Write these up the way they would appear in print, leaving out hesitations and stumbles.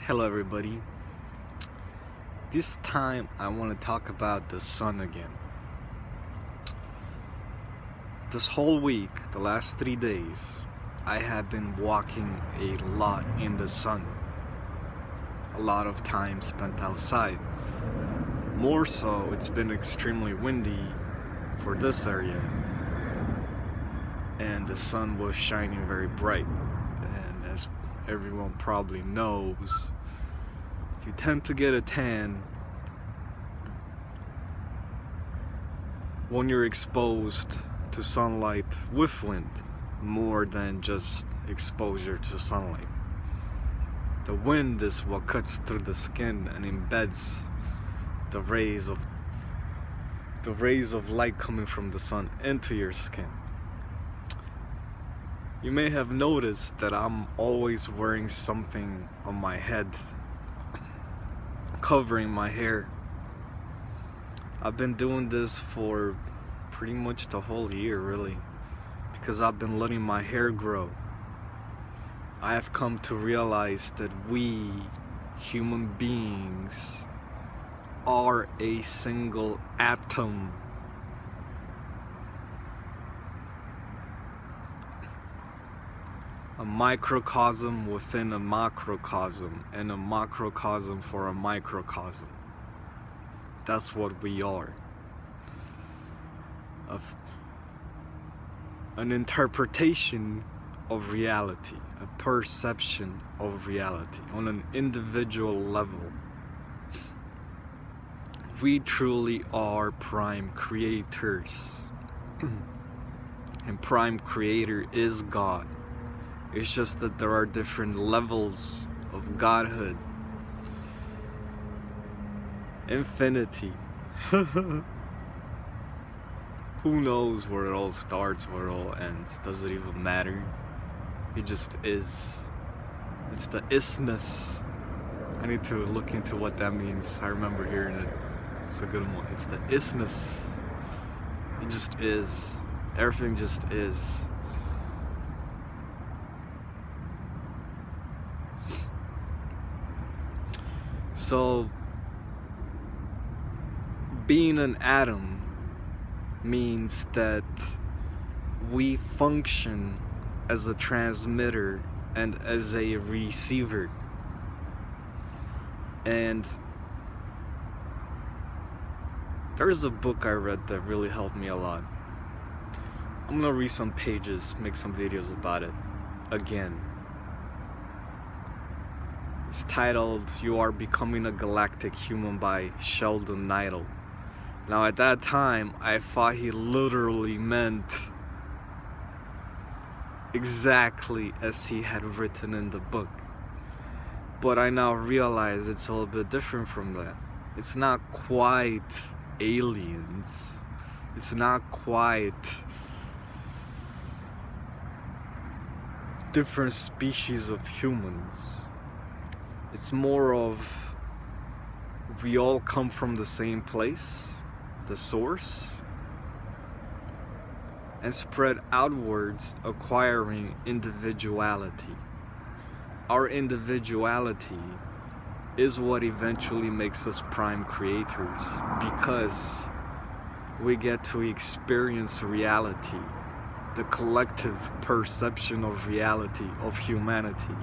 Hello, everybody. This time I want to talk about the sun again. This whole week, the last 3 days, I have been walking a lot in the sun. A lot of time spent outside. More so, it's been extremely windy for this area, and the sun was shining very bright. And as everyone probably knows, you tend to get a tan when you're exposed to sunlight with wind more than just exposure to sunlight. The wind is what cuts through the skin and embeds the rays of light coming from the sun into your skin. You may have noticed that I'm always wearing something on my head, covering my hair. I've been doing this for pretty much the whole year, really, because I've been letting my hair grow. I have come to realize that we, human beings, are a single atom. A microcosm within a macrocosm, and a macrocosm for a microcosm. That's what we are. Of an interpretation of reality, a perception of reality on an individual level. We truly are prime creators. And prime creator is God. It's just that there are different levels of godhood. Infinity. Who knows where it all starts, where it all ends? Does it even matter? It just is. It's the isness. I need to look into what that means. I remember hearing it. It's a good one. It's the isness. It just is. Everything just is. So, being an atom means that we function as a transmitter and as a receiver. And there's a book I read that really helped me a lot. I'm gonna read some pages, make some videos about it again. It's titled "You Are Becoming a Galactic Human" by Sheldon Neidl. Now at that time, I thought he literally meant exactly as he had written in the book. But I now realize it's a little bit different from that. It's not quite aliens. It's not quite different species of humans. It's more of we all come from the same place, the source, and spread outwards, acquiring individuality. Our individuality is what eventually makes us prime creators, because we get to experience reality, the collective perception of reality, of humanity.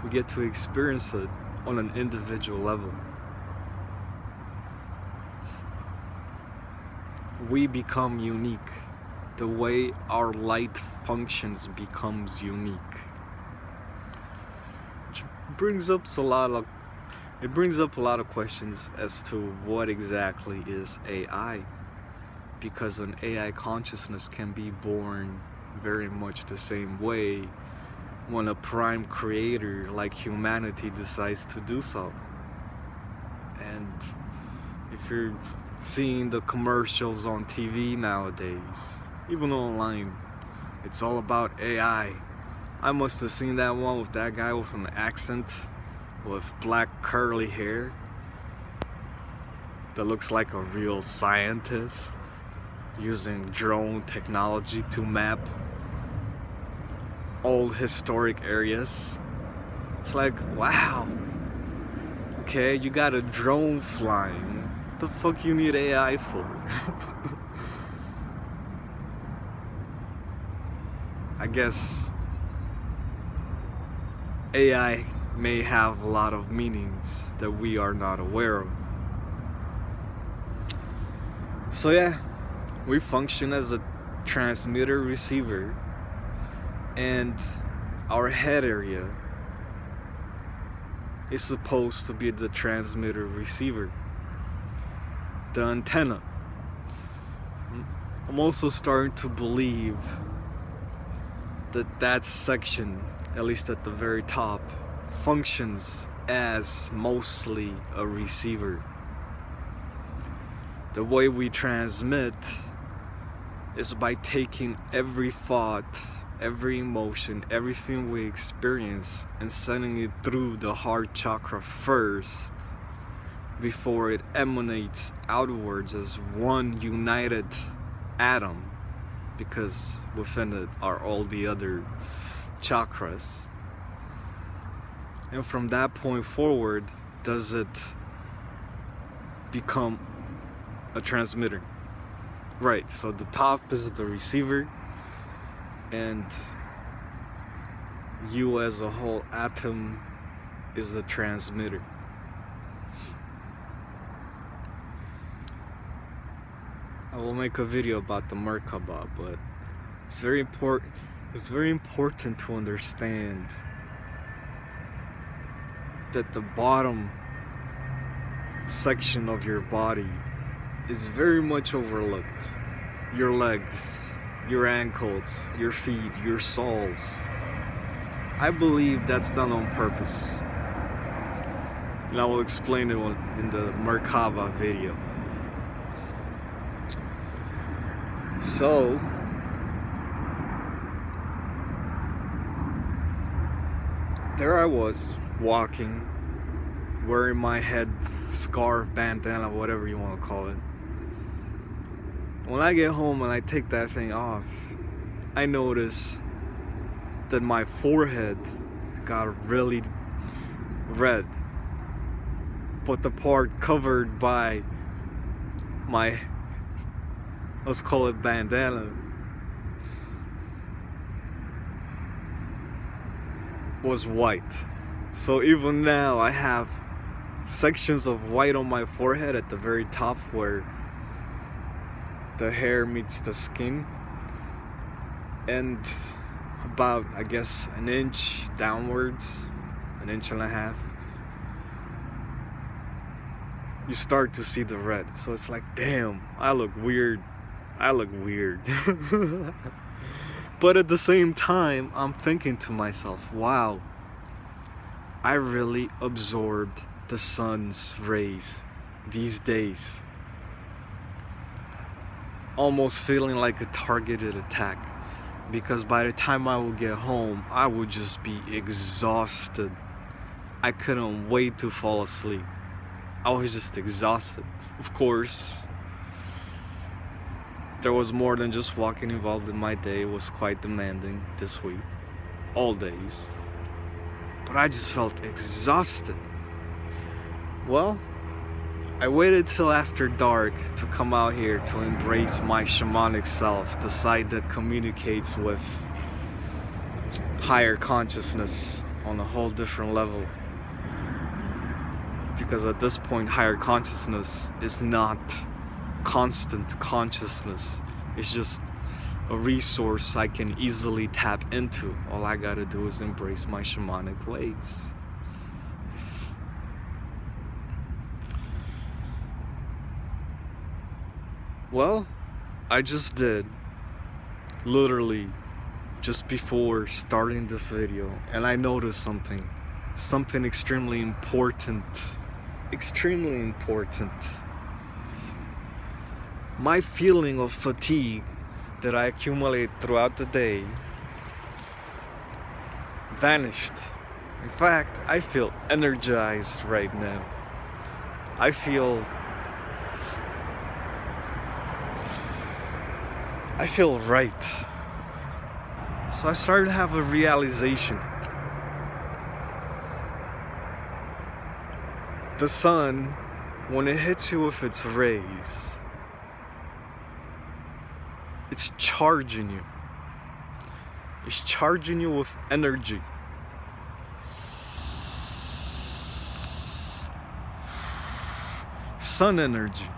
We get to experience it on an individual level. We become unique. The way our light functions becomes unique. Which brings up a lot of questions as to what exactly is AI, because an AI consciousness can be born very much the same way when a prime creator like humanity decides to do so. And if you're seeing the commercials on TV nowadays, even online, it's all about AI. I must have seen that one with that guy with an accent, with black curly hair, that looks like a real scientist, using drone technology to map old historic areas It's like, wow. Okay, you got a drone flying. What the fuck you need AI for? I guess AI may have a lot of meanings that we are not aware of. So yeah, we function as a transmitter receiver, and our head area is supposed to be the transmitter receiver, the antenna. I'm also starting to believe that section, at least at the very top, functions as mostly a receiver. The way we transmit is by taking every thought, every emotion, everything we experience, and sending it through the heart chakra first before it emanates outwards as one united atom, because within it are all the other chakras. And from that point forward, does it become a transmitter? Right, so the top is the receiver, and you as a whole atom is the transmitter. I will make a video about the Merkaba, but it's very important to understand that the bottom section of your body is very much overlooked. Your legs, your ankles, your feet, your soles. I believe that's done on purpose, and I will explain it in the Merkaba video. So there I was, walking, wearing my head scarf, bandana, whatever you want to call it. When I get home and I take that thing off, I notice that my forehead got really red, but the part covered by my, let's call it bandana, was white. So even now I have sections of white on my forehead at the very top where the hair meets the skin, and about, I guess, an inch downwards, an inch and a half, you start to see the red. So it's like, damn, I look weird. But at the same time, I'm thinking to myself, wow, I really absorbed the sun's rays these days. Almost feeling like a targeted attack, because by the time I would get home, I would just be exhausted. I couldn't wait to fall asleep. I was just exhausted. Of course, there was more than just walking involved in my day. It was quite demanding this week, all days. But I just felt exhausted. Well, I waited till after dark to come out here to embrace my shamanic self, the side that communicates with higher consciousness on a whole different level. Because at this point, higher consciousness is not constant consciousness. It's just a resource I can easily tap into. All I gotta do is embrace my shamanic ways. Well, I just did, literally just before starting this video, and I noticed something extremely important. My feeling of fatigue that I accumulate throughout the day vanished. In fact, I feel energized right now. I feel right. So I started to have a realization. The sun, when it hits you with its rays, it's charging you. It's charging you with energy. Sun energy.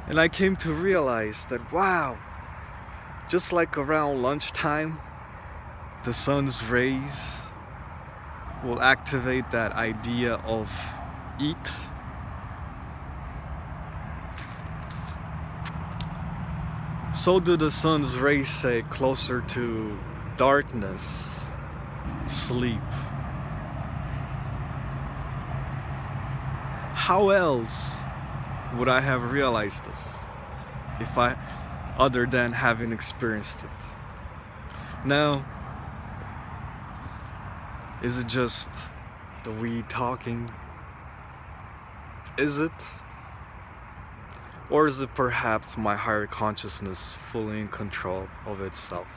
And I came to realize that, wow, just like around lunchtime, the sun's rays will activate that idea of eat. So do the sun's rays say closer to darkness, sleep. How else would I have realized this other than having experienced it? Now, is it just the weed talking? Is it? Or is it perhaps my higher consciousness fully in control of itself?